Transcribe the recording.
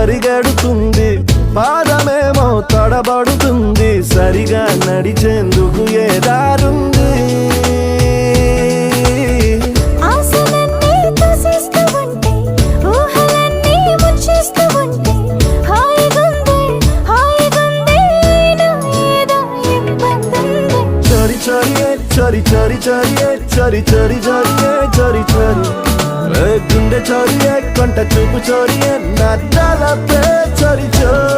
పరిగెడుతుంది, పాదమేమో తడబడుతుంది, సరిగా నడిచేందుకు ఏ దారుంది? చరి చరి చరి చరి చరి చరి చరి చరి గుండె చరి కంట చూపు చరి నా తలపే చరి చరి